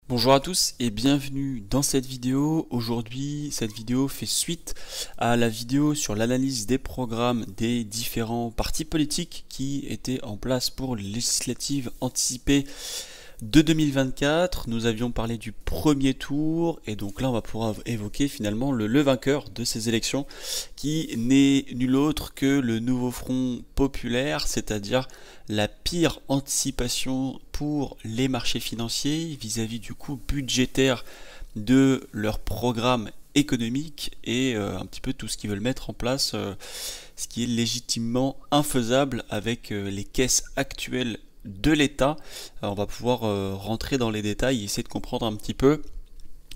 Bonjour à tous et bienvenue dans cette vidéo. Aujourd'hui, cette vidéo fait suite à la vidéo sur l'analyse des programmes des différents partis politiques qui étaient en place pour les législatives anticipées de 2024. Nous avions parlé du premier tour et donc là on va pouvoir évoquer finalement le vainqueur de ces élections qui n'est nul autre que le nouveau Front populaire, c'est-à-dire la pire anticipation pour les marchés financiers vis-à-vis du coût budgétaire de leur programme économique et un petit peu tout ce qu'ils veulent mettre en place, ce qui est légitimement infaisable avec les caisses actuelles de l'État. On va pouvoir rentrer dans les détails et essayer de comprendre un petit peu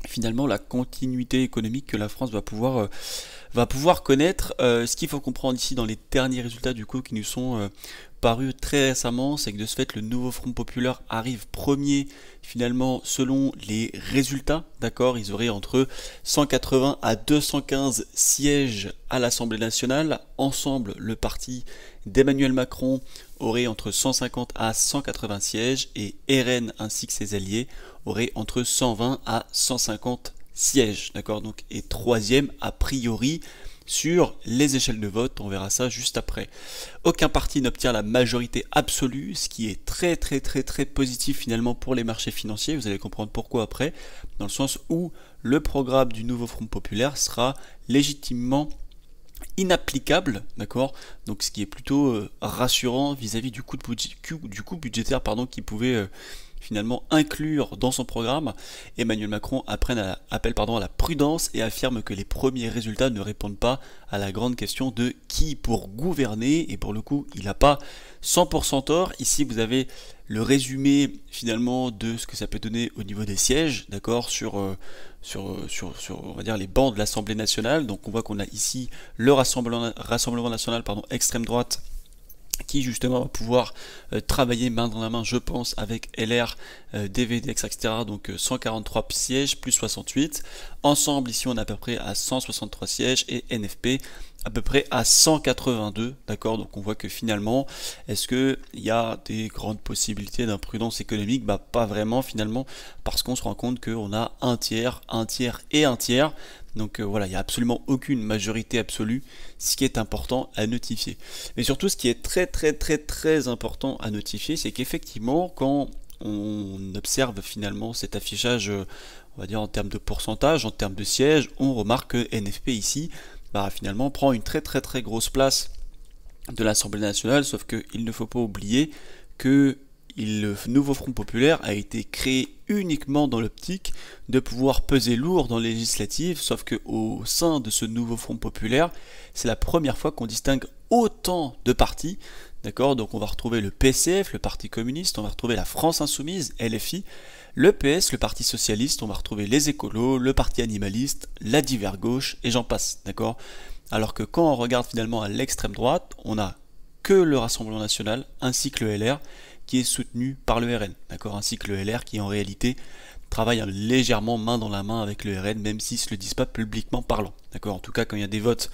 finalement la continuité économique que la France va pouvoir connaître. Ce qu'il faut comprendre ici dans les derniers résultats du coup qui nous sont parus très récemment, c'est que de ce fait le nouveau Front populaire arrive premier finalement selon les résultats, d'accord. Ils auraient entre 180 à 215 sièges à l'Assemblée nationale. Ensemble, le parti d'Emmanuel Macron aurait entre 150 à 180 sièges et RN ainsi que ses alliés auraient entre 120 à 150 sièges, d'accord. Donc et troisième a priori sur les échelles de vote, on verra ça juste après. Aucun parti n'obtient la majorité absolue, ce qui est très positif finalement pour les marchés financiers. Vous allez comprendre pourquoi après, dans le sens où le programme du nouveau Front populaire sera légitimement inapplicable, d'accord. Donc ce qui est plutôt rassurant vis-à-vis du coût budgétaire qu'il pouvait finalement inclure dans son programme. Emmanuel Macron appelle à la prudence et affirme que les premiers résultats ne répondent pas à la grande question de qui pour gouverner, et pour le coup il n'a pas 100% tort. Ici vous avez le résumé finalement de ce que ça peut donner au niveau des sièges, d'accord, sur on va dire les bancs de l'Assemblée nationale. Donc on voit qu'on a ici le Rassemblement national, extrême droite, qui justement va pouvoir travailler main dans la main, je pense, avec LR, DVDX, etc. Donc 143 sièges plus 68. Ensemble, ici, on est à peu près à 163 sièges et NFP à peu près à 182, d'accord. Donc on voit que finalement, est-ce qu'il y a des grandes possibilités d'imprudence économique? Bah pas vraiment finalement, parce qu'on se rend compte qu'on a un tiers et un tiers. Donc voilà, il n'y a absolument aucune majorité absolue, ce qui est important à notifier. Mais surtout, ce qui est très important à notifier, c'est qu'effectivement, quand on observe finalement cet affichage, on va dire en termes de pourcentage, en termes de sièges, on remarque que NFP ici, finalement prend une très grosse place de l'Assemblée nationale, sauf qu'il ne faut pas oublier que le nouveau Front populaire a été créé uniquement dans l'optique de pouvoir peser lourd dans les législatives, sauf que au sein de ce nouveau Front populaire, c'est la première fois qu'on distingue autant de partis, d'accord. Donc on va retrouver le PCF, le Parti communiste, on va retrouver la France insoumise, LFI, le PS, le Parti socialiste, on va retrouver les écolos, le Parti animaliste, la Divers gauche, et j'en passe, d'accord. Alors que quand on regarde finalement à l'extrême droite, on a que le Rassemblement national ainsi que le LR qui est soutenu par le RN, d'accord, ainsi que le LR qui en réalité travaille légèrement main dans la main avec le RN, même s'ils ne se le disent pas publiquement parlant, d'accord. En tout cas, quand il y a des votes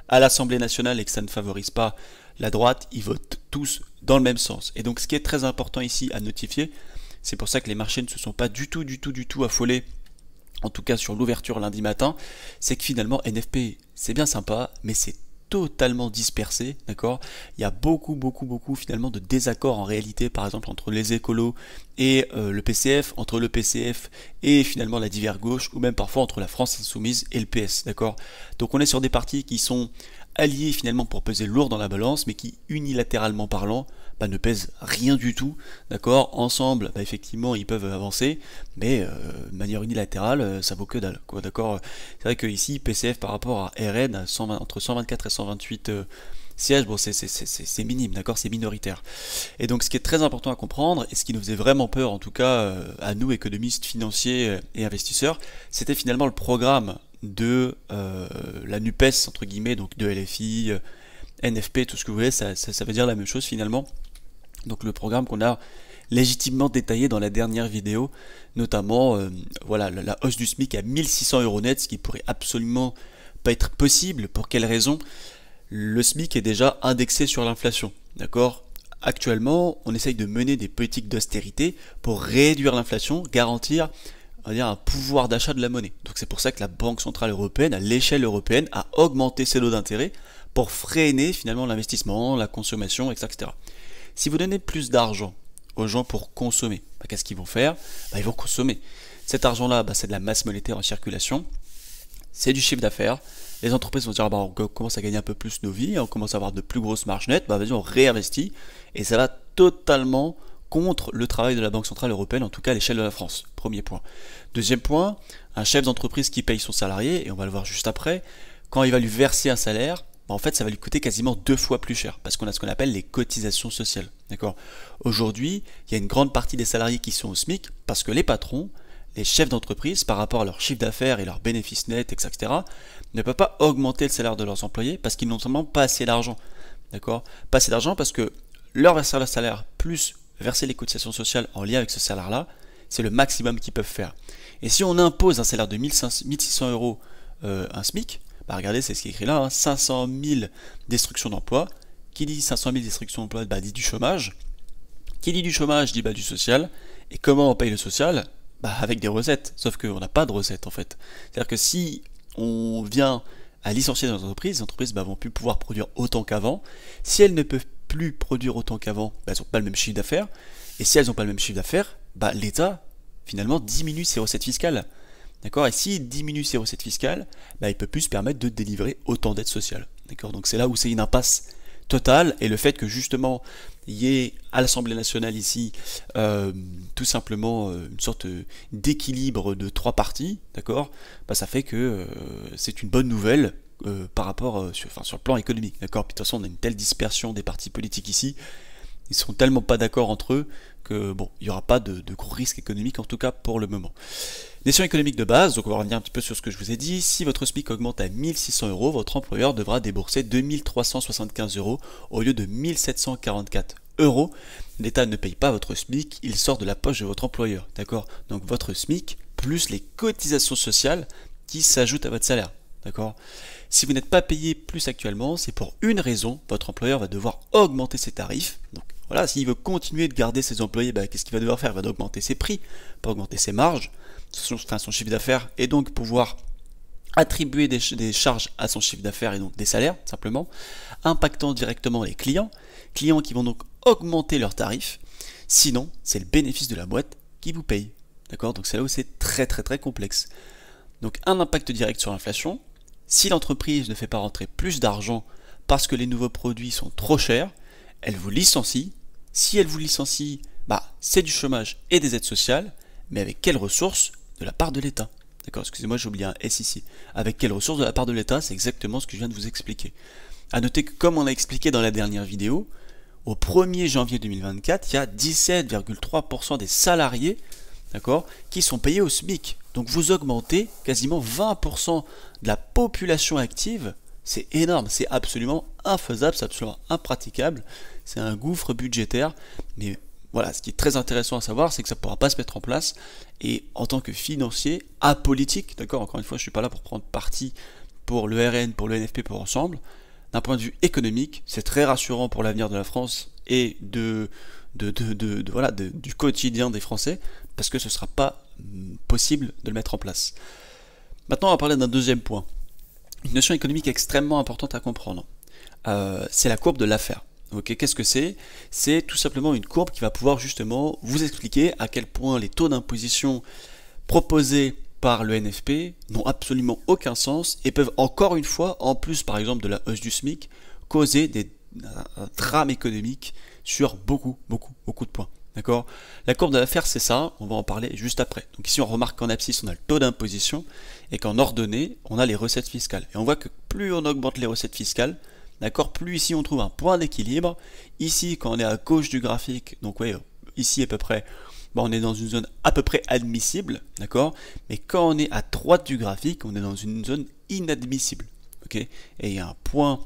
à l'Assemblée nationale et que ça ne favorise pas la droite, ils votent tous dans le même sens. Et donc ce qui est très important ici à notifier, c'est pour ça que les marchés ne se sont pas du tout affolés, en tout cas sur l'ouverture lundi matin, c'est que finalement NFP c'est bien sympa, mais c'est totalement dispersé, d'accord. Il y a beaucoup finalement de désaccords en réalité, par exemple entre les écolos et le PCF, entre le PCF et finalement la Divers gauche, ou même parfois entre la France insoumise et le PS, d'accord. Donc on est sur des partis qui sont alliés finalement pour peser lourd dans la balance, mais qui unilatéralement parlant ne pèsent rien du tout, d'accord. Ensemble, effectivement, ils peuvent avancer, mais de manière unilatérale, ça vaut que dalle, quoi, d'accord. C'est vrai que ici, PCF par rapport à RN, entre 124 et 128 sièges, bon, c'est minime, d'accord, c'est minoritaire. Et donc, ce qui est très important à comprendre, et ce qui nous faisait vraiment peur, en tout cas, à nous, économistes, financiers et investisseurs, c'était finalement le programme de la NUPES, entre guillemets, donc de LFI, NFP, tout ce que vous voulez, ça veut dire la même chose finalement. Donc le programme qu'on a légitimement détaillé dans la dernière vidéo, notamment voilà, la hausse du SMIC à 1600 € net, ce qui pourrait absolument pas être possible. Pour quelle raison? Le SMIC est déjà indexé sur l'inflation, d'accord. Actuellement, on essaye de mener des politiques d'austérité pour réduire l'inflation, garantir on va dire, un pouvoir d'achat de la monnaie. Donc c'est pour ça que la Banque Centrale Européenne, à l'échelle européenne, a augmenté ses taux d'intérêt pour freiner finalement l'investissement, la consommation, etc. Si vous donnez plus d'argent aux gens pour consommer, qu'est-ce qu'ils vont faire? Ils vont consommer. Cet argent-là, c'est de la masse monétaire en circulation, c'est du chiffre d'affaires. Les entreprises vont dire, on commence à gagner un peu plus nos vies, on commence à avoir de plus grosses marges nettes, vas-y, on réinvestit, et ça va totalement contre le travail de la Banque Centrale Européenne, en tout cas à l'échelle de la France. Premier point. Deuxième point, un chef d'entreprise qui paye son salarié, et on va le voir juste après, quand il va lui verser un salaire, en fait ça va lui coûter quasiment 2 fois plus cher, parce qu'on a ce qu'on appelle les cotisations sociales. D'accord. Aujourd'hui, il y a une grande partie des salariés qui sont au SMIC, parce que les patrons, les chefs d'entreprise, par rapport à leur chiffre d'affaires et leurs bénéfices nets, etc., ne peuvent pas augmenter le salaire de leurs employés, parce qu'ils n'ont simplement pas assez d'argent. D'accord. Pas assez d'argent parce que leur verser le salaire plus verser les cotisations sociales en lien avec ce salaire-là, c'est le maximum qu'ils peuvent faire. Et si on impose un salaire de 1600 euros un SMIC, regardez, c'est ce qui est écrit là, 500 000 destructions d'emplois. Qui dit 500 000 destructions d'emplois, dit du chômage. Qui dit du chômage dit du social. Et comment on paye le social? Avec des recettes. Sauf qu'on n'a pas de recettes en fait. C'est-à-dire que si on vient à licencier dans les entreprises vont plus pouvoir produire autant qu'avant. Si elles ne peuvent plus produire autant qu'avant, elles n'ont pas le même chiffre d'affaires. Et si elles n'ont pas le même chiffre d'affaires, l'État, finalement, diminue ses recettes fiscales. D'accord. Et s'il diminue ses recettes fiscales, il ne peut plus se permettre de délivrer autant d'aides sociales. D'accord. Donc c'est là où c'est une impasse totale. Et le fait que justement, il y ait à l'Assemblée nationale ici, tout simplement, une sorte d'équilibre de 3 partis, d'accord, ça fait que c'est une bonne nouvelle par rapport sur le plan économique. D'accord. Puis de toute façon, on a une telle dispersion des partis politiques ici. Ils sont tellement pas d'accord entre eux que il n'y aura pas de gros risques économiques, en tout cas pour le moment. Notion économique de base, donc on va revenir un petit peu sur ce que je vous ai dit. Si votre SMIC augmente à 1600 euros, votre employeur devra débourser 2375 euros au lieu de 1744 euros. L'État ne paye pas votre SMIC, il sort de la poche de votre employeur. D'accord. Donc votre SMIC plus les cotisations sociales qui s'ajoutent à votre salaire. D'accord. Si vous n'êtes pas payé plus actuellement, c'est pour une raison, votre employeur va devoir augmenter ses tarifs. Donc voilà, s'il veut continuer de garder ses employés, qu'est-ce qu'il va devoir faire? Il va augmenter ses prix, pas augmenter ses marges, son chiffre d'affaires, et donc pouvoir attribuer des charges à son chiffre d'affaires et donc des salaires, simplement, impactant directement les clients qui vont donc augmenter leurs tarifs. Sinon, c'est le bénéfice de la boîte qui vous paye. D'accord. Donc c'est là où c'est très complexe. Donc un impact direct sur l'inflation. Si l'entreprise ne fait pas rentrer plus d'argent parce que les nouveaux produits sont trop chers, elle vous licencie. Si elle vous licencie, c'est du chômage et des aides sociales, mais avec quelles ressources? De la part de l'État. D'accord, excusez-moi, j'ai oublié un S ici. Avec quelles ressources de la part de l'État? C'est exactement ce que je viens de vous expliquer. A noter que, comme on a expliqué dans la dernière vidéo, au 1er janvier 2024, il y a 17,3% des salariés, d'accord, qui sont payés au SMIC. Donc vous augmentez quasiment 20% de la population active. C'est énorme, c'est absolument infaisable, c'est absolument impraticable. C'est un gouffre budgétaire. Mais voilà, ce qui est très intéressant à savoir, c'est que ça ne pourra pas se mettre en place. Et en tant que financier, apolitique, d'accord, encore une fois, je ne suis pas là pour prendre parti pour le RN, pour le NFP, pour ensemble. D'un point de vue économique, c'est très rassurant pour l'avenir de la France et du quotidien des Français, parce que ce ne sera pas possible de le mettre en place. Maintenant, on va parler d'un deuxième point. Une notion économique extrêmement importante à comprendre. C'est la courbe de l'affaire. Okay, qu'est-ce que c'est? C'est tout simplement une courbe qui va pouvoir justement vous expliquer à quel point les taux d'imposition proposés par le NFP n'ont absolument aucun sens et peuvent encore une fois, en plus par exemple de la hausse du SMIC, causer un drame économique sur beaucoup de points. D'accord. La courbe de l'affaire, c'est ça, on va en parler juste après. Donc ici on remarque qu'en abscisse on a le taux d'imposition et qu'en ordonnée on a les recettes fiscales. Et on voit que plus on augmente les recettes fiscales, d'accord, plus ici on trouve un point d'équilibre. Ici quand on est à gauche du graphique, donc ouais, ici à peu près, on est dans une zone à peu près admissible, d'accord. Mais quand on est à droite du graphique, on est dans une zone inadmissible, ok. Et il y a un point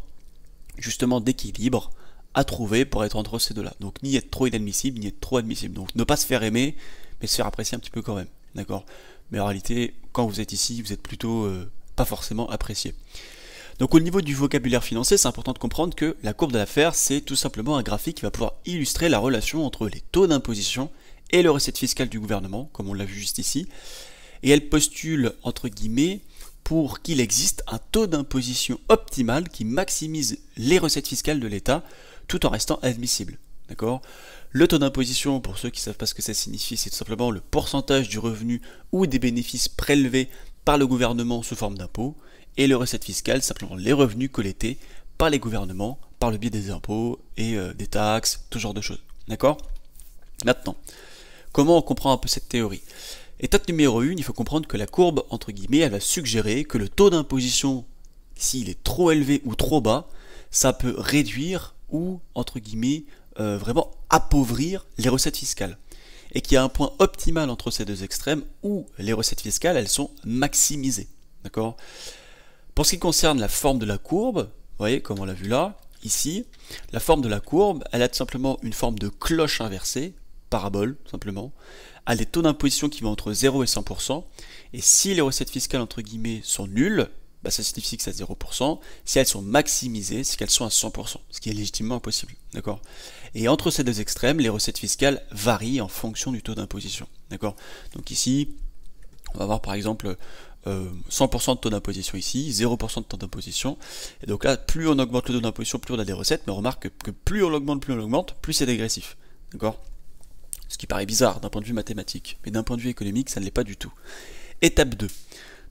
justement d'équilibre à trouver pour être entre ces deux-là. Donc ni être trop inadmissible, ni être trop admissible. Donc ne pas se faire aimer, mais se faire apprécier un petit peu quand même, d'accord. Mais en réalité, quand vous êtes ici, vous êtes plutôt pas forcément apprécié. Donc au niveau du vocabulaire financier, c'est important de comprendre que la courbe de l'affaire, c'est tout simplement un graphique qui va pouvoir illustrer la relation entre les taux d'imposition et les recettes fiscales du gouvernement, comme on l'a vu juste ici. et elle postule, entre guillemets, pour qu'il existe un taux d'imposition optimal qui maximise les recettes fiscales de l'État tout en restant admissible. D'accord ? Le taux d'imposition, pour ceux qui ne savent pas ce que ça signifie, c'est tout simplement le pourcentage du revenu ou des bénéfices prélevés par le gouvernement sous forme d'impôts, et le recette fiscale, simplement les revenus collectés par les gouvernements par le biais des impôts et des taxes, tout genre de choses. D'accord ? Maintenant, comment on comprend un peu cette théorie ? Étape numéro 1, il faut comprendre que la courbe, entre guillemets, elle va suggérer que le taux d'imposition, s'il est trop élevé ou trop bas, ça peut réduire ou, entre guillemets, vraiment appauvrir les recettes fiscales. Et qu'il y a un point optimal entre ces deux extrêmes où les recettes fiscales, elles sont maximisées. D'accord ? Pour ce qui concerne la forme de la courbe, vous voyez, comme on l'a vu là, ici, la forme de la courbe, elle a tout simplement une forme de cloche inversée, parabole, tout simplement, a des taux d'imposition qui vont entre 0 et 100%, et si les recettes fiscales, entre guillemets, sont nulles, bah ça signifie que c'est à 0%, si elles sont maximisées, c'est qu'elles sont à 100%, ce qui est légitimement impossible, d'accord ? Et entre ces deux extrêmes, les recettes fiscales varient en fonction du taux d'imposition, d'accord ? Donc ici, on va voir par exemple 100% de taux d'imposition ici, 0% de taux d'imposition, et donc là, plus on augmente le taux d'imposition, plus on a des recettes, mais on remarque que plus on augmente, plus c'est dégressif, d'accord ? Ce qui paraît bizarre d'un point de vue mathématique, mais d'un point de vue économique, ça ne l'est pas du tout. Étape 2.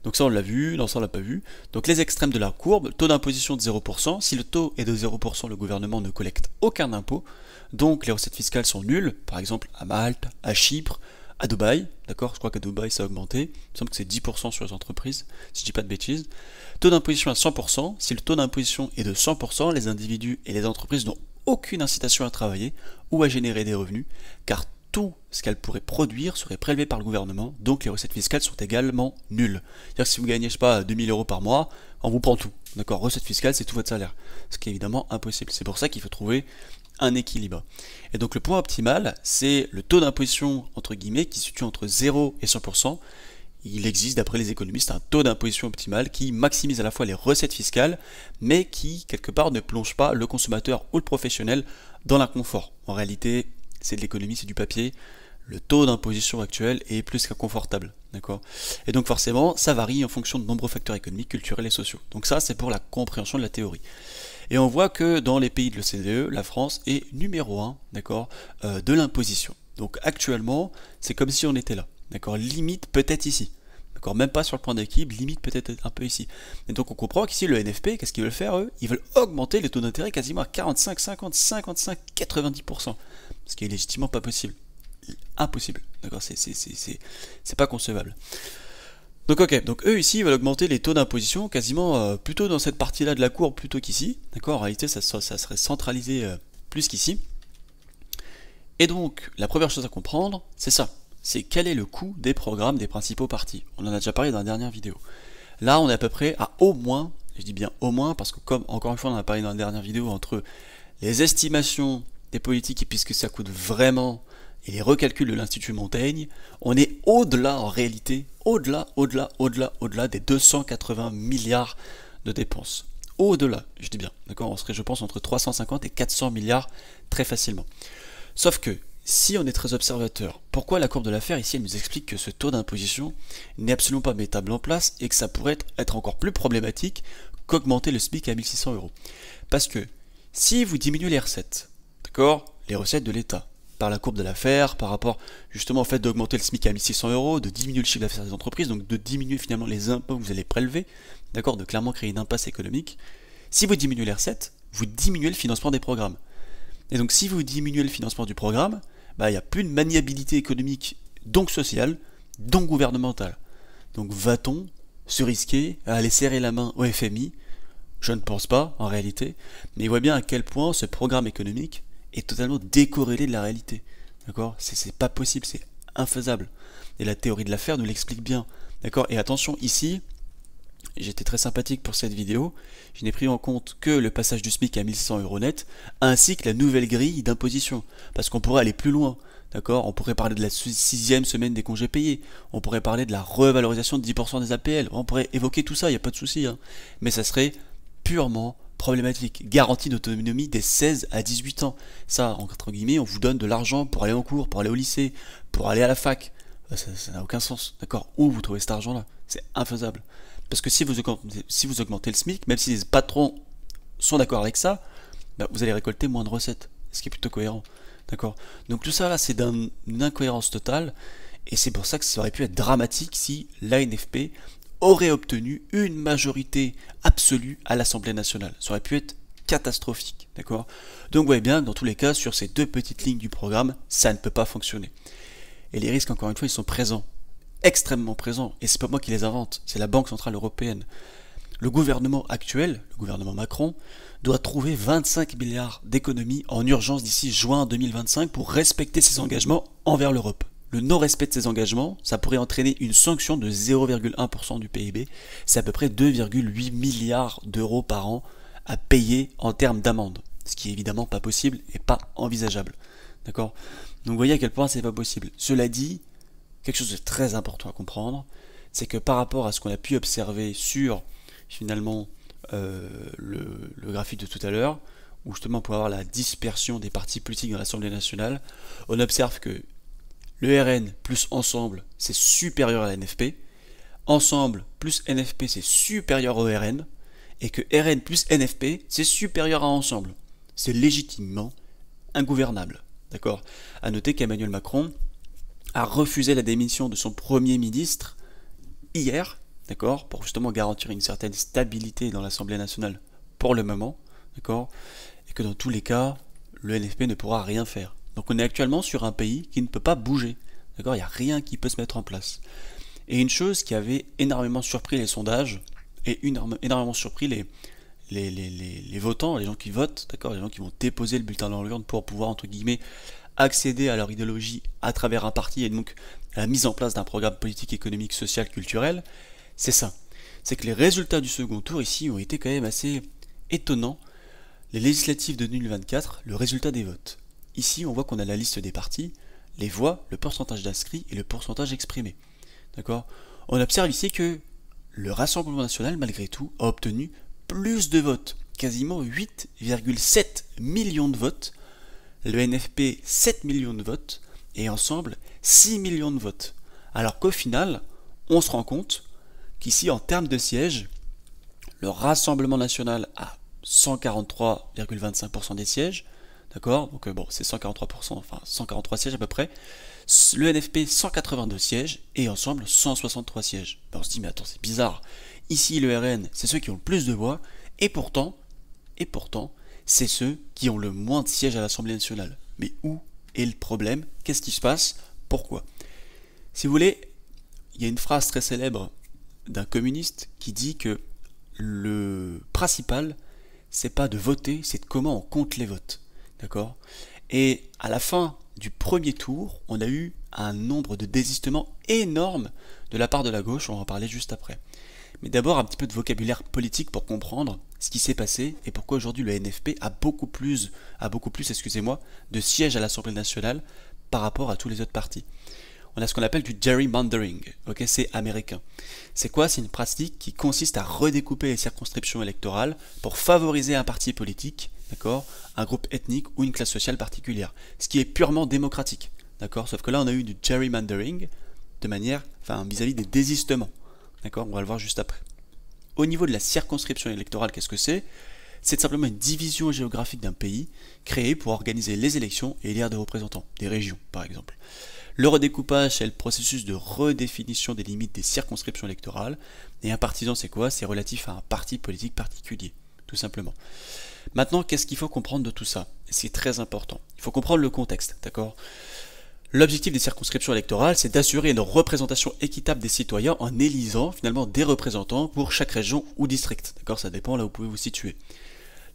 Donc ça on l'a vu, non ça on l'a pas vu. Donc les extrêmes de la courbe, taux d'imposition de 0%, si le taux est de 0%, le gouvernement ne collecte aucun impôt, donc les recettes fiscales sont nulles, par exemple à Malte, à Chypre, à Dubaï, d'accord, je crois qu'à Dubaï ça a augmenté, il me semble que c'est 10% sur les entreprises, si je dis pas de bêtises. Taux d'imposition à 100%, si le taux d'imposition est de 100%, les individus et les entreprises n'ont aucune incitation à travailler ou à générer des revenus, car tout ce qu'elles pourraient produire serait prélevé par le gouvernement, donc les recettes fiscales sont également nulles. C'est-à-dire que si vous gagnez, je sais pas, 2000 € par mois, on vous prend tout. D'accord ? Recette fiscale, c'est tout votre salaire. Ce qui est évidemment impossible. C'est pour ça qu'il faut trouver un équilibre. Et donc le point optimal, c'est le taux d'imposition, entre guillemets, qui se situe entre 0 et 100%. Il existe, d'après les économistes, un taux d'imposition optimal qui maximise à la fois les recettes fiscales, mais qui, quelque part, ne plonge pas le consommateur ou le professionnel dans l'inconfort. En réalité, c'est de l'économie, c'est du papier, le taux d'imposition actuel est plus qu'inconfortable, d'accord ? Et donc forcément, ça varie en fonction de nombreux facteurs économiques, culturels et sociaux. Donc ça, c'est pour la compréhension de la théorie. Et on voit que dans les pays de l'OCDE, la France est numéro 1, d'accord, de l'imposition. Donc actuellement, c'est comme si on était là, d'accord ? Limite peut-être ici. D'accord, même pas sur le point d'équilibre, limite peut-être un peu ici. Et donc on comprend qu'ici le NFP, qu'est-ce qu'ils veulent faire eux ? Ils veulent augmenter les taux d'intérêt quasiment à 45, 50, 55, 90%. Ce qui est légitimement pas possible. Impossible. D'accord, c'est pas concevable. Donc ok, donc eux ici ils veulent augmenter les taux d'imposition quasiment plutôt dans cette partie-là de la courbe plutôt qu'ici. D'accord, en réalité ça serait centralisé plus qu'ici. Et donc la première chose à comprendre, c'est ça. C'est quel est le coût des programmes des principaux partis. On en a déjà parlé dans la dernière vidéo. Là, on est à peu près à au moins, je dis bien au moins, parce que comme, encore une fois, on en a parlé dans la dernière vidéo, entre les estimations des politiques et puisque ça coûte vraiment, et les recalculs de l'Institut Montaigne, on est au-delà, en réalité, au-delà des 280 milliards de dépenses. Au-delà, je dis bien, d'accord, on serait, je pense, entre 350 et 400 milliards très facilement. Sauf que, si on est très observateur, pourquoi la courbe de l'affaire ici elle nous explique que ce taux d'imposition n'est absolument pas mettable en place et que ça pourrait être encore plus problématique qu'augmenter le SMIC à 1600 €. Parce que si vous diminuez les recettes, d'accord, les recettes de l'État, par la courbe de l'affaire, par rapport justement au fait d'augmenter le SMIC à 1600 €, de diminuer le chiffre d'affaires des entreprises, donc de diminuer finalement les impôts que vous allez prélever, d'accord, de clairement créer une impasse économique, si vous diminuez les recettes, vous diminuez le financement des programmes. Et donc si vous diminuez le financement du programme, il n'y a plus de maniabilité économique, donc sociale, donc gouvernementale. Donc va-t-on se risquer à aller serrer la main au FMI ? Je ne pense pas, en réalité, mais il voit bien à quel point ce programme économique est totalement décorrélé de la réalité. D'accord ? C'est pas possible, c'est infaisable. Et la théorie de l'affaire nous l'explique bien. D'accord ? Et attention, ici, j'étais très sympathique pour cette vidéo, je n'ai pris en compte que le passage du SMIC à 1600 € net, ainsi que la nouvelle grille d'imposition, parce qu'on pourrait aller plus loin, d'accord ? On pourrait parler de la 6e semaine des congés payés, on pourrait parler de la revalorisation de 10% des APL, on pourrait évoquer tout ça, il n'y a pas de souci, hein. Mais ça serait purement problématique. Garantie d'autonomie des 16 à 18 ans. Ça, entre guillemets, on vous donne de l'argent pour aller en cours, pour aller au lycée, pour aller à la fac. Ça n'a aucun sens, d'accord? Où vous trouvez cet argent-là? C'est infaisable. Parce que si vous augmentez le SMIC, même si les patrons sont d'accord avec ça, bah, vous allez récolter moins de recettes, ce qui est plutôt cohérent, d'accord? Donc tout ça là, c'est d'une incohérence totale, et c'est pour ça que ça aurait pu être dramatique si l'ANFP aurait obtenu une majorité absolue à l'Assemblée nationale. Ça aurait pu être catastrophique, d'accord? Donc vous voyez bien, dans tous les cas, sur ces deux petites lignes du programme, ça ne peut pas fonctionner. Et les risques, encore une fois, ils sont présents, extrêmement présents, et c'est pas moi qui les invente, c'est la Banque Centrale Européenne. Le gouvernement actuel, le gouvernement Macron, doit trouver 25 milliards d'économies en urgence d'ici juin 2025 pour respecter ses engagements envers l'Europe. Le non-respect de ces engagements, ça pourrait entraîner une sanction de 0,1% du PIB, c'est à peu près 2,8 milliards d'euros par an à payer en termes d'amende, ce qui est évidemment pas possible et pas envisageable. D'accord? Donc vous voyez à quel point c'est pas possible. Cela dit, quelque chose de très important à comprendre, c'est que par rapport à ce qu'on a pu observer sur finalement le graphique de tout à l'heure, où justement pour avoir la dispersion des partis politiques dans l'Assemblée nationale, on observe que le RN plus Ensemble, c'est supérieur à la NFP, Ensemble plus NFP, c'est supérieur au RN, et que RN plus NFP, c'est supérieur à Ensemble. C'est légitimement ingouvernable. D'accord? À noter qu'Emmanuel Macron a refusé la démission de son Premier ministre hier, d'accord, pour justement garantir une certaine stabilité dans l'Assemblée nationale pour le moment, d'accord, et que dans tous les cas, le NFP ne pourra rien faire. Donc on est actuellement sur un pays qui ne peut pas bouger, d'accord, il n'y a rien qui peut se mettre en place. Et une chose qui avait énormément surpris les sondages, et énormément surpris les votants, les gens qui votent, d'accord, les gens qui vont déposer le bulletin dans l'urne pour pouvoir, entre guillemets, accéder à leur idéologie à travers un parti et donc à la mise en place d'un programme politique, économique, social, culturel, c'est ça. C'est que les résultats du second tour ici ont été quand même assez étonnants. Les législatives de 2024, le résultat des votes. Ici, on voit qu'on a la liste des partis, les voix, le pourcentage d'inscrits et le pourcentage exprimé. D'accord? On observe ici que le Rassemblement national, malgré tout, a obtenu plus de votes, quasiment 8,7 millions de votes, le NFP 7 millions de votes, et Ensemble 6 millions de votes. Alors qu'au final, on se rend compte qu'ici, en termes de sièges, le Rassemblement national a 143,25% des sièges, d'accord? Donc bon, c'est 143%, enfin 143 sièges à peu près. Le NFP 182 sièges et Ensemble 163 sièges. Ben, on se dit mais attends, c'est bizarre. Ici le RN, c'est ceux qui ont le plus de voix et pourtant, c'est ceux qui ont le moins de sièges à l'Assemblée nationale. Mais où est le problème? Qu'est-ce qui se passe? Pourquoi? Si vous voulez, il y a une phrase très célèbre d'un communiste qui dit que le principal, c'est pas de voter, c'est de comment on compte les votes. D'accord? Et à la fin du premier tour, on a eu un nombre de désistements énorme de la part de la gauche, on va en parler juste après. Mais d'abord un petit peu de vocabulaire politique pour comprendre ce qui s'est passé et pourquoi aujourd'hui le NFP a beaucoup plus, de sièges à l'Assemblée nationale par rapport à tous les autres partis. On a ce qu'on appelle du gerrymandering, ok, c'est américain. C'est quoi? C'est une pratique qui consiste à redécouper les circonscriptions électorales pour favoriser un parti politique, d'accord, un groupe ethnique ou une classe sociale particulière, ce qui est purement démocratique, d'accord. Sauf que là on a eu du gerrymandering de manière, vis-à-vis des désistements, d'accord. On va le voir juste après. Au niveau de la circonscription électorale, qu'est-ce que c'est? C'est simplement une division géographique d'un pays créée pour organiser les élections et élire des représentants, des régions par exemple. Le redécoupage, c'est le processus de redéfinition des limites des circonscriptions électorales. Et un partisan, c'est quoi? C'est relatif à un parti politique particulier, tout simplement. Maintenant, qu'est-ce qu'il faut comprendre de tout ça? C'est très important. Il faut comprendre le contexte, d'accord? L'objectif des circonscriptions électorales, c'est d'assurer une représentation équitable des citoyens en élisant finalement des représentants pour chaque région ou district. D'accord? Ça dépend là où vous pouvez vous situer.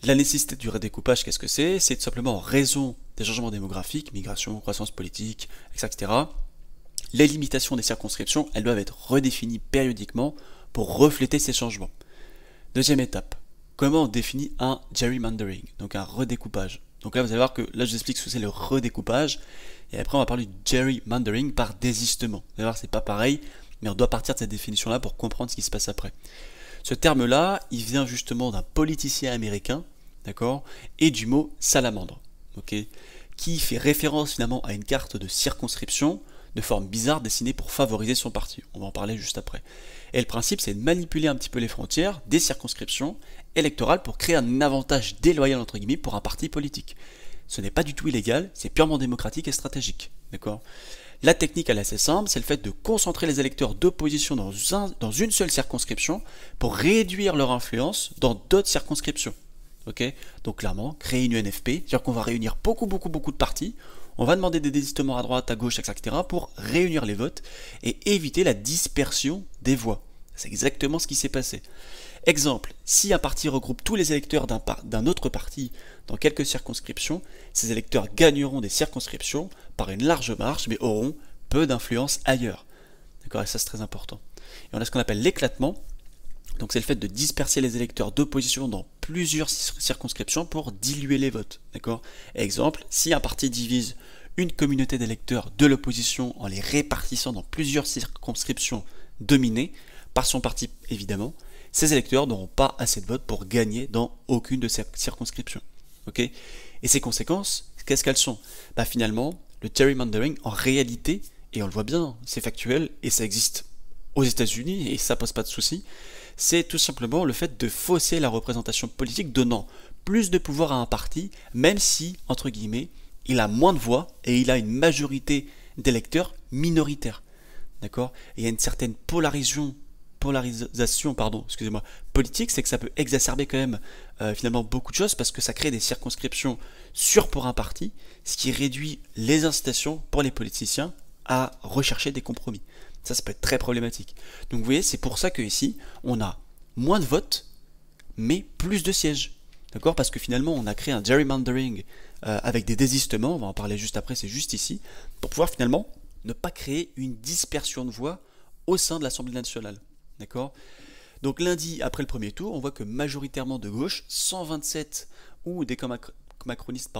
La nécessité du redécoupage, qu'est-ce que c'est? C'est tout simplement en raison des changements démographiques, migration, croissance politique, etc. Les limitations des circonscriptions, elles doivent être redéfinies périodiquement pour refléter ces changements. Deuxième étape, comment on définit un gerrymandering, donc un redécoupage? Donc là, vous allez voir que là, je vous explique ce que c'est le redécoupage, et après, on va parler du gerrymandering par désistement. Vous allez voir, c'est pas pareil, mais on doit partir de cette définition-là pour comprendre ce qui se passe après. Ce terme-là, il vient justement d'un politicien américain, d'accord, et du mot salamandre, ok, qui fait référence finalement à une carte de circonscription de forme bizarre dessinée pour favoriser son parti. On va en parler juste après. Et le principe, c'est de manipuler un petit peu les frontières des circonscriptions électorales pour créer un avantage déloyal entre guillemets pour un parti politique. Ce n'est pas du tout illégal, c'est purement démocratique et stratégique. D'accord ? La technique, elle est assez simple, c'est le fait de concentrer les électeurs d'opposition dans une seule circonscription pour réduire leur influence dans d'autres circonscriptions. Okay, donc clairement, créer une UNFP, c'est-à-dire qu'on va réunir beaucoup de partis, on va demander des désistements à droite, à gauche, etc. pour réunir les votes et éviter la dispersion des voix. C'est exactement ce qui s'est passé. Exemple, si un parti regroupe tous les électeurs d'un autre parti dans quelques circonscriptions, ces électeurs gagneront des circonscriptions par une large marge, mais auront peu d'influence ailleurs. D'accord, et ça c'est très important. Et on a ce qu'on appelle l'éclatement. Donc c'est le fait de disperser les électeurs d'opposition dans plusieurs circonscriptions pour diluer les votes. D'accord ? Exemple, si un parti divise une communauté d'électeurs de l'opposition en les répartissant dans plusieurs circonscriptions dominées par son parti évidemment, ces électeurs n'auront pas assez de votes pour gagner dans aucune de ces circonscriptions. Okay ? Et ces conséquences, qu'est-ce qu'elles sont ? Finalement, le gerrymandering en réalité, et on le voit bien, c'est factuel et ça existe aux États-Unis et ça pose pas de soucis, c'est tout simplement le fait de fausser la représentation politique, donnant plus de pouvoir à un parti, même si, entre guillemets, il a moins de voix et il a une majorité d'électeurs minoritaires. D'accord ? Et il y a une certaine polarisation politique, c'est que ça peut exacerber quand même finalement beaucoup de choses parce que ça crée des circonscriptions sûres pour un parti, ce qui réduit les incitations pour les politiciens à rechercher des compromis. Ça peut être très problématique. Donc vous voyez, c'est pour ça que ici, on a moins de votes, mais plus de sièges. D'accord ? Parce que finalement, on a créé un gerrymandering avec des désistements, on va en parler juste après, c'est juste ici, pour pouvoir finalement ne pas créer une dispersion de voix au sein de l'Assemblée nationale. D'accord ? Donc lundi, après le premier tour, on voit que majoritairement de gauche, 127 ou des macronistes,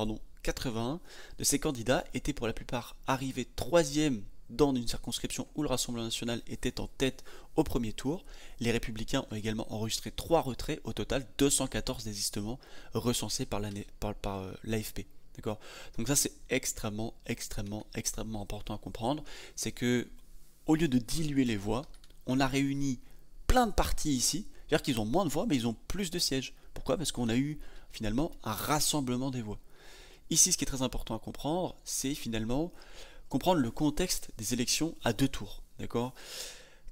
81 de ces candidats étaient pour la plupart arrivés troisième dans une circonscription où le Rassemblement national était en tête au premier tour. Les Républicains ont également enregistré 3 retraits, au total 214 désistements recensés par l'AFP. D'accord ? Donc ça c'est extrêmement important à comprendre. C'est que au lieu de diluer les voix, on a réuni plein de partis ici, c'est-à-dire qu'ils ont moins de voix mais ils ont plus de sièges. Pourquoi ? Parce qu'on a eu finalement un rassemblement des voix. Ici ce qui est très important à comprendre, c'est finalement comprendre le contexte des élections à 2 tours. D'accord ?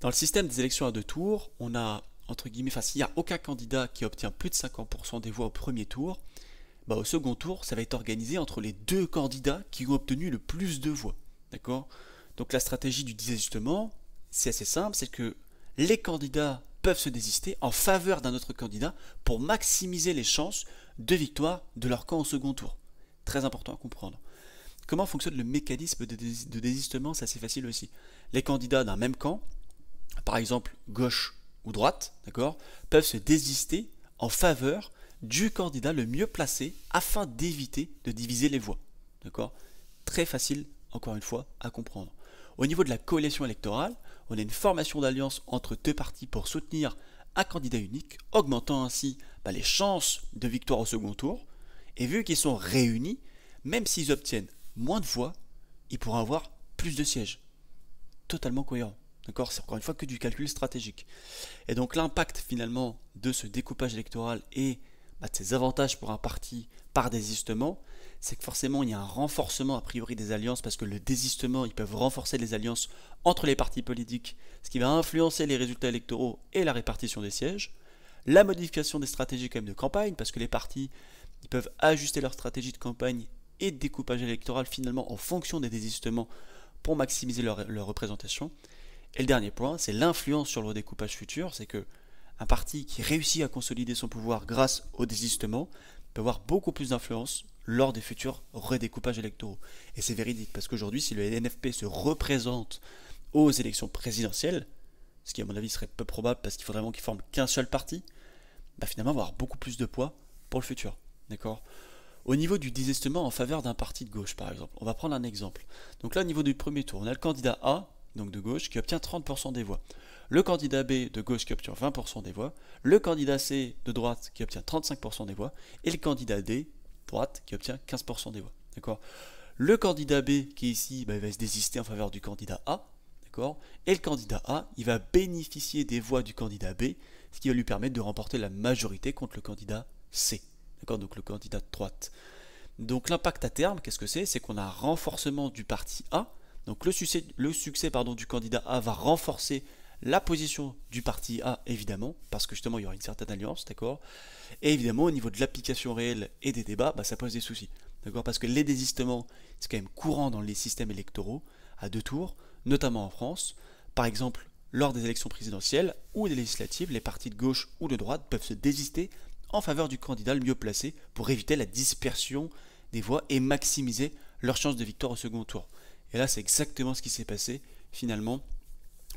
Dans le système des élections à 2 tours, on a, entre guillemets, s'il n'y a aucun candidat qui obtient plus de 50% des voix au premier tour, au second tour, ça va être organisé entre les 2 candidats qui ont obtenu le plus de voix. D'accord ? Donc la stratégie du désistement, c'est assez simple, c'est que les candidats peuvent se désister en faveur d'un autre candidat pour maximiser les chances de victoire de leur camp au second tour. Très important à comprendre. Comment fonctionne le mécanisme de désistement ? C'est assez facile aussi. Les candidats d'un même camp, par exemple gauche ou droite, d'accord, peuvent se désister en faveur du candidat le mieux placé afin d'éviter de diviser les voix. D'accord ? Très facile, encore une fois, à comprendre. Au niveau de la coalition électorale, on a une formation d'alliance entre 2 partis pour soutenir un candidat unique, augmentant ainsi les chances de victoire au second tour. Et vu qu'ils sont réunis, même s'ils obtiennent moins de voix, ils pourront avoir plus de sièges. Totalement cohérent. D'accord ? C'est encore une fois que du calcul stratégique. Et donc l'impact finalement de ce découpage électoral et de ses avantages pour un parti par désistement, c'est que forcément il y a un renforcement a priori des alliances parce que le désistement, ils peuvent renforcer les alliances entre les partis politiques, ce qui va influencer les résultats électoraux et la répartition des sièges. La modification des stratégies quand même de campagne, parce que les partis ils peuvent ajuster leur stratégie de campagne et de découpage électoral finalement en fonction des désistements pour maximiser leur représentation. Et le dernier point, c'est l'influence sur le redécoupage futur, c'est que un parti qui réussit à consolider son pouvoir grâce au désistement peut avoir beaucoup plus d'influence lors des futurs redécoupages électoraux. Et c'est véridique, parce qu'aujourd'hui, si le NFP se représente aux élections présidentielles, ce qui à mon avis serait peu probable parce qu'il faudrait vraiment qu'il forme qu'un seul parti, finalement il va avoir beaucoup plus de poids pour le futur. D'accord ? Au niveau du désistement en faveur d'un parti de gauche, par exemple, on va prendre un exemple. Donc là, au niveau du premier tour, on a le candidat A, donc de gauche, qui obtient 30% des voix. Le candidat B de gauche qui obtient 20% des voix. Le candidat C de droite qui obtient 35% des voix. Et le candidat D, droite, qui obtient 15% des voix. D'accord ? Le candidat B qui est ici, il va se désister en faveur du candidat A, d'accord? Et le candidat A, il va bénéficier des voix du candidat B, ce qui va lui permettre de remporter la majorité contre le candidat C, d'accord? Donc le candidat de droite. Donc l'impact à terme, qu'est-ce que c'est? C'est qu'on a un renforcement du parti A. Donc le succès du candidat A va renforcer la position du parti A, évidemment, parce que justement il y aura une certaine alliance, d'accord? Et évidemment, au niveau de l'application réelle et des débats, ça pose des soucis, d'accord? Parce que les désistements, c'est quand même courant dans les systèmes électoraux à 2 tours, notamment en France. Par exemple, lors des élections présidentielles ou des législatives, les partis de gauche ou de droite peuvent se désister en faveur du candidat le mieux placé pour éviter la dispersion des voix et maximiser leurs chances de victoire au second tour. Et là, c'est exactement ce qui s'est passé finalement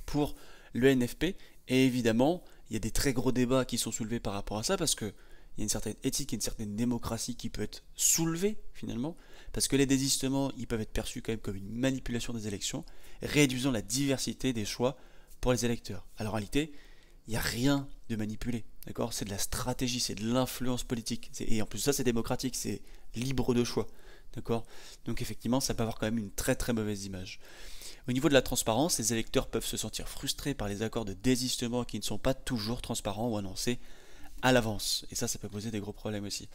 pour le NFP. Et évidemment, il y a des très gros débats qui sont soulevés par rapport à ça parce que il y a une certaine éthique et une certaine démocratie qui peut être soulevée finalement, parce que les désistements, ils peuvent être perçus quand même comme une manipulation des élections, réduisant la diversité des choix pour les électeurs. Alors en réalité, il n'y a rien de manipulé, d'accord? C'est de la stratégie, c'est de l'influence politique. Et en plus ça, c'est démocratique, c'est libre de choix, d'accord? Donc effectivement, ça peut avoir quand même une très très mauvaise image. Au niveau de la transparence, les électeurs peuvent se sentir frustrés par les accords de désistement qui ne sont pas toujours transparents ou annoncés à l'avance. Et ça peut poser des gros problèmes aussi.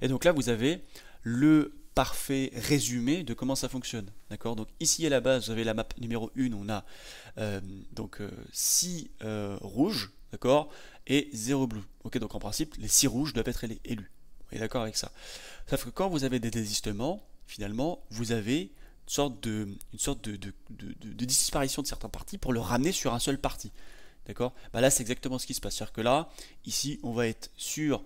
Et donc là, vous avez le parfait résumé de comment ça fonctionne. D'accord? Donc ici à la base, vous avez la map numéro 1, on a 6 rouges, d'accord, et 0 bleu. Ok, donc en principe, les 6 rouges doivent être élus. Vous êtes d'accord avec ça? Sauf que quand vous avez des désistements, finalement, vous avez une sorte de disparition de certains partis pour le ramener sur un seul parti. D'accord? Là, c'est exactement ce qui se passe. C'est-à-dire que là, ici, on va être sur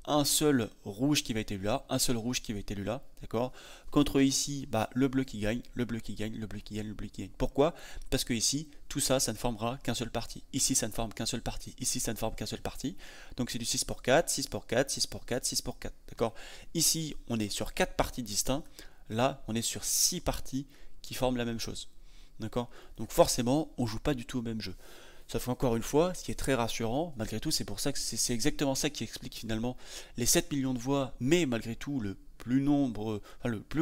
un seul rouge qui va être élu là, un seul rouge qui va être élu là, d'accord? Contre ici, le bleu qui gagne, le bleu qui gagne, le bleu qui gagne, le bleu qui gagne. Pourquoi? Parce que ici, tout ça, ça ne formera qu'un seul parti. Ici, ça ne forme qu'un seul parti. Ici, ça ne forme qu'un seul parti. Donc c'est du 6 pour 4, 6 pour 4, 6 pour 4, 6 pour 4, d'accord? Ici, on est sur 4 partis distincts. Là, on est sur 6 partis qui forment la même chose, d'accord? Donc forcément, on ne joue pas du tout au même jeu. Sauf qu'encore une fois, ce qui est très rassurant, malgré tout, c'est pour ça que c'est exactement ça qui explique finalement les 7 millions de voix, mais malgré tout le plus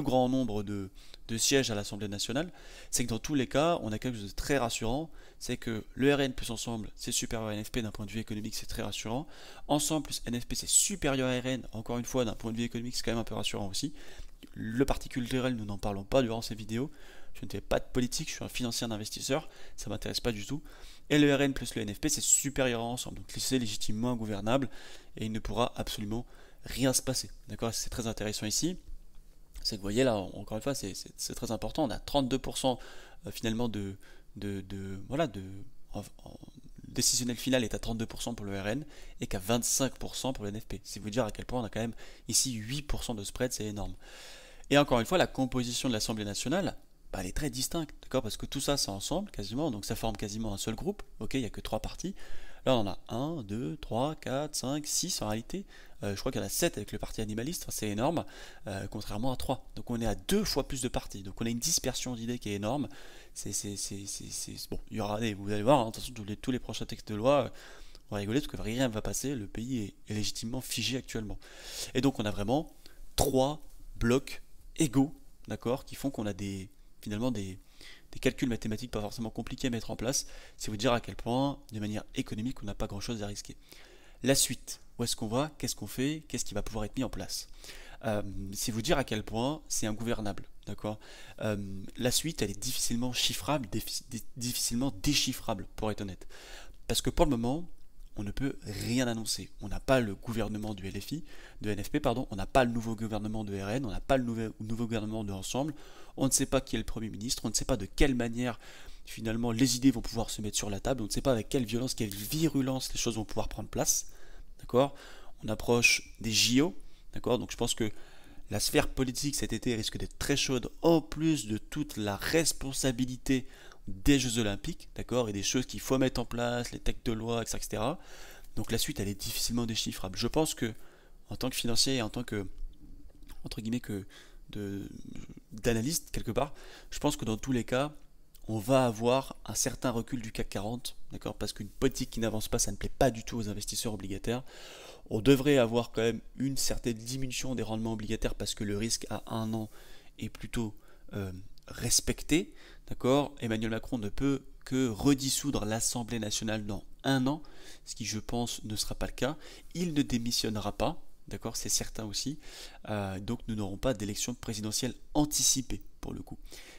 grand nombre de sièges à l'Assemblée nationale, c'est que dans tous les cas, on a quelque chose de très rassurant, c'est que le RN plus Ensemble, c'est supérieur à NFP d'un point de vue économique, c'est très rassurant. Ensemble plus NFP, c'est supérieur à RN, encore une fois, d'un point de vue économique, c'est quand même un peu rassurant aussi. Le parti culturel, nous n'en parlons pas durant ces vidéos. Je ne fais pas de politique, je suis un financier d'investisseur, ça ne m'intéresse pas du tout. Et le RN plus le NFP, c'est supérieur à Ensemble, donc c'est légitimement ingouvernable et il ne pourra absolument rien se passer. D'accord? C'est très intéressant ici. C'est que vous voyez là, encore une fois, c'est très important. On a 32% finalement décisionnel final est à 32% pour le RN et qu'à 25% pour le NFP. C'est vous dire à quel point on a quand même ici 8% de spread, c'est énorme. Et encore une fois, la composition de l'Assemblée nationale, elle est très distincte, d'accord? Parce que tout ça, c'est ensemble, quasiment, donc ça forme quasiment un seul groupe, ok? Il n'y a que 3 partis. Là, on en a 1, 2, 3, 4, 5, 6 en réalité. Je crois qu'il y en a 7 avec le parti animaliste, c'est énorme, contrairement à 3. Donc on est à 2 fois plus de partis. Donc on a une dispersion d'idées qui est énorme. Bon, il y aura vous allez voir, attention, tous les prochains textes de loi, on va rigoler parce que rien ne va passer, le pays est légitimement figé actuellement. Et donc on a vraiment 3 blocs égaux, d'accord, qui font qu'on a finalement des calculs mathématiques pas forcément compliqués à mettre en place. C'est vous dire à quel point, de manière économique, on n'a pas grand chose à risquer. La suite, où est-ce qu'on va, qu'est-ce qu'on fait, qu'est-ce qui va pouvoir être mis en place. C'est vous dire à quel point c'est ingouvernable, d'accord. La suite, elle est difficilement chiffrable, difficilement déchiffrable, pour être honnête. Parce que pour le moment, on ne peut rien annoncer. On n'a pas le gouvernement du LFI, de NFP, pardon, on n'a pas le nouveau gouvernement de RN, on n'a pas le nouveau gouvernement de Ensemble, on ne sait pas qui est le Premier ministre, on ne sait pas de quelle manière finalement les idées vont pouvoir se mettre sur la table, on ne sait pas avec quelle violence, quelle virulence les choses vont pouvoir prendre place, d'accord. On approche des JO, d'accord, donc je pense que la sphère politique cet été risque d'être très chaude, en plus de toute la responsabilité des Jeux Olympiques, d'accord, et des choses qu'il faut mettre en place, les textes de loi, etc. Donc la suite, elle est difficilement déchiffrable. Je pense que, en tant que financier et en tant que, entre guillemets, d'analyste, quelque part, je pense que dans tous les cas, on va avoir un certain recul du CAC 40, d'accord, parce qu'une politique qui n'avance pas, ça ne plaît pas du tout aux investisseurs obligataires. On devrait avoir quand même une certaine diminution des rendements obligataires parce que le risque à 1 an est plutôt respecté, d'accord. Emmanuel Macron ne peut que redissoudre l'Assemblée nationale dans un an, ce qui je pense ne sera pas le cas. Il ne démissionnera pas, d'accord, c'est certain aussi. Donc nous n'aurons pas d'élection présidentielle anticipée pour le coup.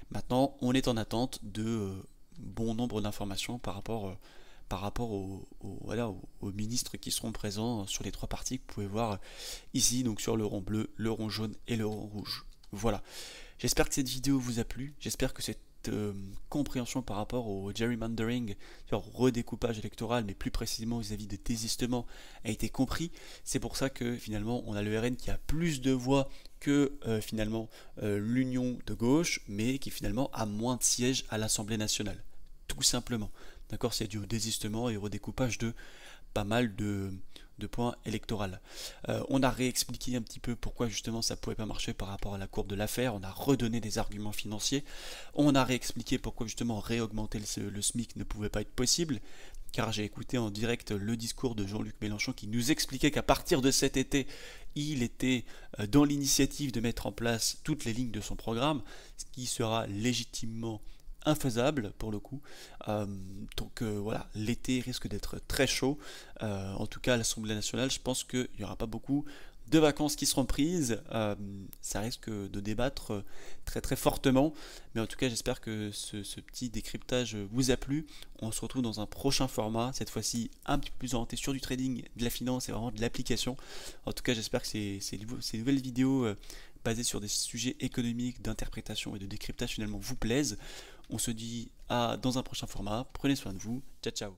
Maintenant, on est en attente de bon nombre d'informations par rapport aux ministres qui seront présents sur les 3 partis que vous pouvez voir ici, donc sur le rond bleu, le rond jaune et le rond rouge. Voilà. J'espère que cette vidéo vous a plu, j'espère que cette compréhension par rapport au gerrymandering, au redécoupage électoral, mais plus précisément vis-à-vis de désistement, a été compris. C'est pour ça que finalement on a le RN qui a plus de voix que finalement l'union de gauche, mais qui finalement a moins de sièges à l'Assemblée nationale. Tout simplement. D'accord, c'est dû au désistement et au redécoupage de pas mal de points électoraux. On a réexpliqué un petit peu pourquoi justement ça pouvait pas marcher par rapport à la courbe de l'affaire, on a redonné des arguments financiers, on a réexpliqué pourquoi justement réaugmenter le SMIC ne pouvait pas être possible, car j'ai écouté en direct le discours de Jean-Luc Mélenchon qui nous expliquait qu'à partir de cet été, il était dans l'initiative de mettre en place toutes les lignes de son programme, ce qui sera légitimement infaisable pour le coup. Donc voilà, l'été risque d'être très chaud. En tout cas, à l'Assemblée nationale, je pense qu'il n'y aura pas beaucoup de vacances qui seront prises. Ça risque de débattre très très fortement. Mais en tout cas, j'espère que ce petit décryptage vous a plu. On se retrouve dans un prochain format, cette fois-ci un petit peu plus orienté sur du trading, de la finance et vraiment de l'application. En tout cas, j'espère que ces nouvelles vidéos basées sur des sujets économiques, d'interprétation et de décryptage finalement vous plaisent. On se dit dans un prochain format. Prenez soin de vous. Ciao ciao.